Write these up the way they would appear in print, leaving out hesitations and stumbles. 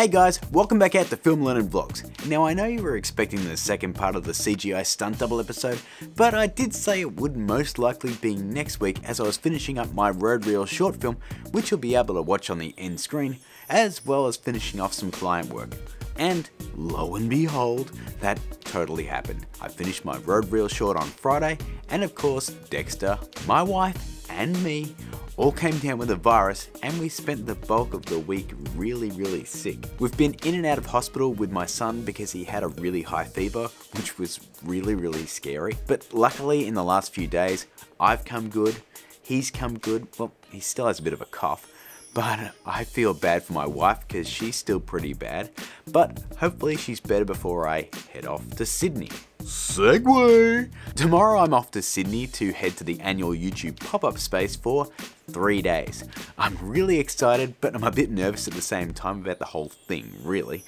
Hey guys, welcome back out to Film Learnin Vlogs. Now I know you were expecting the second part of the CGI stunt double episode, but I did say it would most likely be next week as I was finishing up my road reel short film, which you'll be able to watch on the end screen, as well as finishing off some client work. And lo and behold, that totally happened. I finished my road reel short on Friday, and of course Dexter, my wife, and me all came down with a virus, and we spent the bulk of the week really sick. We've been in and out of hospital with my son because he had a really high fever, which was really scary. But luckily in the last few days, I've come good, he's come good. Well, he still has a bit of a cough, but I feel bad for my wife because she's still pretty bad. But hopefully she's better before I head off to Sydney. Segway! Tomorrow I'm off to Sydney to head to the annual YouTube pop-up space for 3 days. I'm really excited, but I'm a bit nervous at the same time about the whole thing, really.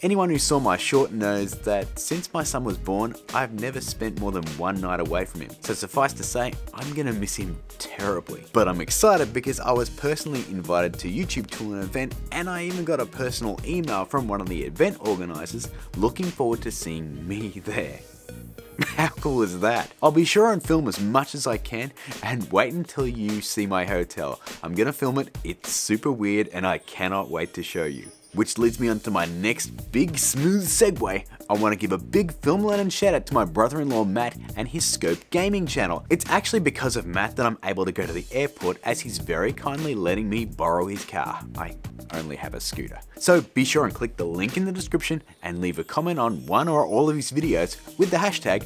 Anyone who saw my short knows that since my son was born, I've never spent more than one night away from him. So suffice to say, I'm gonna miss him terribly. But I'm excited because I was personally invited to YouTube to an event, and I even got a personal email from one of the event organizers looking forward to seeing me there. How cool is that? I'll be sure and film as much as I can, and wait until you see my hotel. I'm gonna film it, it's super weird, and I cannot wait to show you. Which leads me on to my next big smooth segue. I want to give a big Film Learnin shout out to my brother-in-law Matt and his Scope gaming channel. It's actually because of Matt that I'm able to go to the airport, as he's very kindly letting me borrow his car. I only have a scooter. So be sure and click the link in the description and leave a comment on one or all of his videos with the hashtag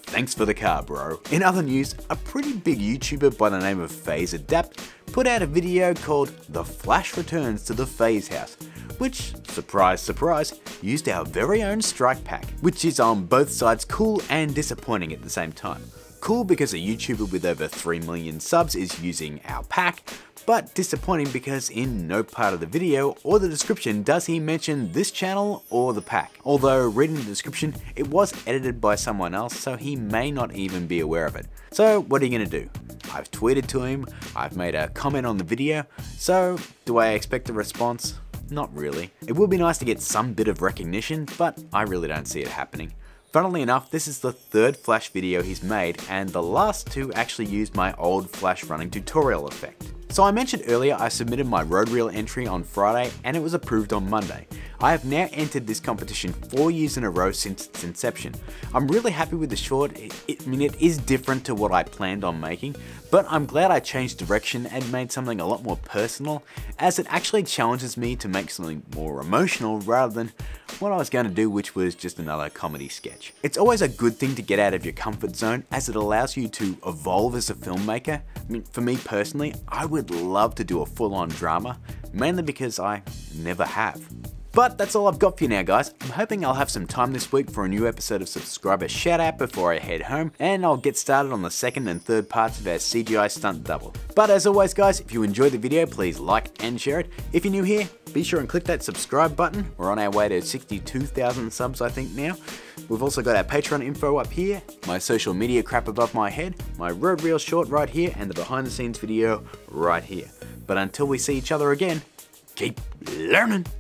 "Thanks for the car, bro." In other news, a pretty big YouTuber by the name of FaZe Adapt put out a video called "The Flash Returns to the FaZe House," which, surprise, used our very own strike pack, which is on both sides cool and disappointing at the same time. Cool because a YouTuber with over 3 million subs is using our pack, but disappointing because in no part of the video or the description does he mention this channel or the pack. Although reading the description, it was edited by someone else, so he may not even be aware of it. So what are you gonna do? I've tweeted to him, I've made a comment on the video, so do I expect a response? Not really. It would be nice to get some bit of recognition, but I really don't see it happening. Funnily enough, this is the third Flash video he's made, and the last two actually used my old Flash running tutorial effect. So I mentioned earlier I submitted my road reel entry on Friday and it was approved on Monday. I have now entered this competition 4 years in a row since its inception. I'm really happy with the short. I mean, it is different to what I planned on making, but I'm glad I changed direction and made something a lot more personal, as it actually challenges me to make something more emotional rather than what I was going to do, which was just another comedy sketch. It's always a good thing to get out of your comfort zone, as it allows you to evolve as a filmmaker. I mean, for me personally, I would love to do a full-on drama, mainly because I never have. But that's all I've got for you now, guys. I'm hoping I'll have some time this week for a new episode of Subscriber Shoutout before I head home, and I'll get started on the second and third parts of our CGI stunt double. But as always, guys, if you enjoyed the video, please like and share it. If you're new here, be sure and click that subscribe button. We're on our way to 62,000 subs, I think, now. We've also got our Patreon info up here, my social media crap above my head, my road reel short right here, and the behind the scenes video right here. But until we see each other again, keep learning.